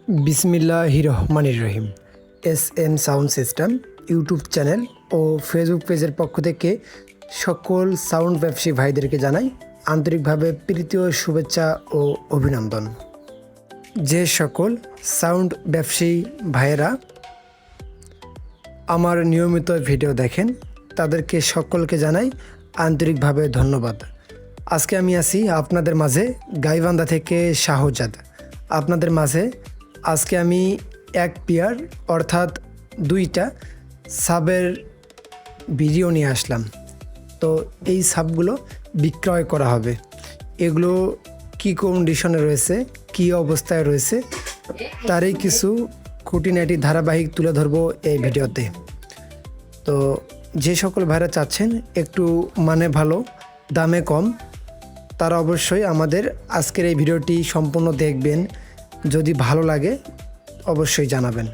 বিসমিল্লাহির রহমানির রহিম। SN sound system YouTube channel ও ফেসবুক পেজের পক্ষ থেকে সকল সাউন্ড ব্যবসায়ী ভাইদেরকে জানাই আন্তরিকভাবে প্রীতি ও শুভেচ্ছা ও অভিনন্দন। যে সকল সাউন্ড ব্যবসায়ী ভাইয়েরা আমার নিয়মিত ভিডিও দেখেন তাদেরকে সকলকে জানাই আন্তরিকভাবে ধন্যবাদ। আজকে আমি আছি আপনাদের মাঝে গাইবান্ধা থেকে শাহজাদ। আপনাদের মাঝে আজকে আমি এক পেয়ার অর্থাৎ দুইটা সাবের ভিডিও নিয়ে আসলাম। তো এই সাবগুলো বিক্রয় করা হবে। এগুলো কী কন্ডিশনে রয়েছে, কী অবস্থায় রয়েছে তারই কিছু খুঁটিনাটি ধারাবাহিক তুলে ধরবো এই ভিডিওতে। তো যে সকল ভাইরা চাচ্ছেন একটু মানে ভালো দামে কম, তারা অবশ্যই আমাদের আজকের এই ভিডিওটি সম্পূর্ণ দেখবেন। যদি ভালো লাগে অবশ্যই জানাবেন।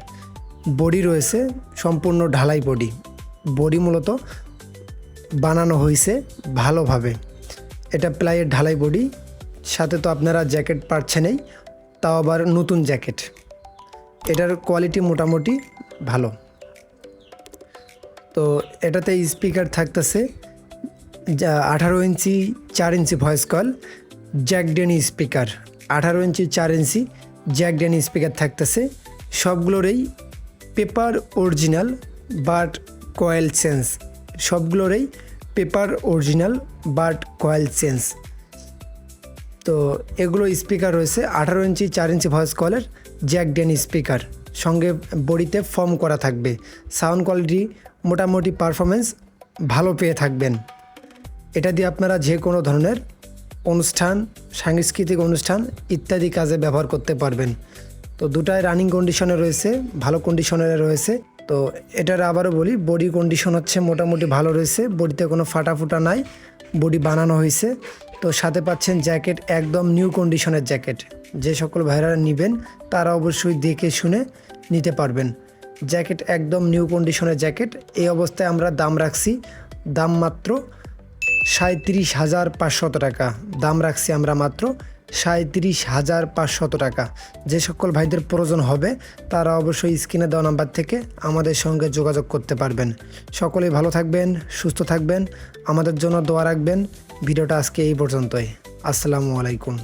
বডি রয়েছে সম্পূর্ণ ঢালাই বডি মূলত বানানো হয়েছে ভালোভাবে। এটা প্লাইয়ের ঢালাই বডি, সাথে তো আপনারা জ্যাকেট পাচ্ছেনই, তাও আবার নতুন জ্যাকেট। এটার কোয়ালিটি মোটামুটি ভালো। তো এটাতে স্পিকার থাকতেছে 18 inch 4 inch voice coil jack Denny speaker, 18 inch 4 inch jack Denny speaker থাকতেছে। সবগুলোরই paper original but coil change, সবগুলোরই paper original but coil change. তো এগুলো স্পিকার রয়েছে 18 ইঞ্চি 4 ইঞ্চি ভয়েস কলের জ্যাক ডেনি স্পিকার, সঙ্গে বডিতে ফর্ম করা থাকবে। সাউন্ড কোয়ালিটি মোটামুটি পারফরমেন্স ভালো পেয়ে থাকবেন। এটা দিয়ে আপনারা যে কোনো ধরনের অনুষ্ঠান, সাংস্কৃতিক অনুষ্ঠান ইত্যাদি কাজে ব্যবহার করতে পারবেন। তো দুটাই রানিং কন্ডিশনে রয়েছে, ভালো কন্ডিশনে রয়েছে। তো এটার আবারও বলি, বডি কন্ডিশন হচ্ছে মোটামুটি ভালো রয়েছে, বডিতে কোনো ফাটা নাই, বডি বানানো হয়েছে। তো সাথে পাচ্ছেন জ্যাকেট, একদম নিউ কন্ডিশনের জ্যাকেট। যে সকল ভাইরা নেবেন তারা অবশ্যই দেখে শুনে নিতে পারবেন। জ্যাকেট একদম নিউ কন্ডিশনের জ্যাকেট। এই অবস্থায় আমরা দাম রাখছি, দাম মাত্র 37,500 টাকা দাম রাখছি আমরা, মাত্র 37,500 টাকা। যে সকল ভাইদের প্রয়োজন হবে তারা অবশ্যই স্ক্রিনে দেওয়া নাম্বার থেকে আমাদের সঙ্গে যোগাযোগ করতে পারবেন। সকলেই ভালো থাকবেন, সুস্থ থাকবেন, আমাদের জন্য দোয়া রাখবেন। ভিডিওটা আজকে এই পর্যন্তই। আসসালামু আলাইকুম।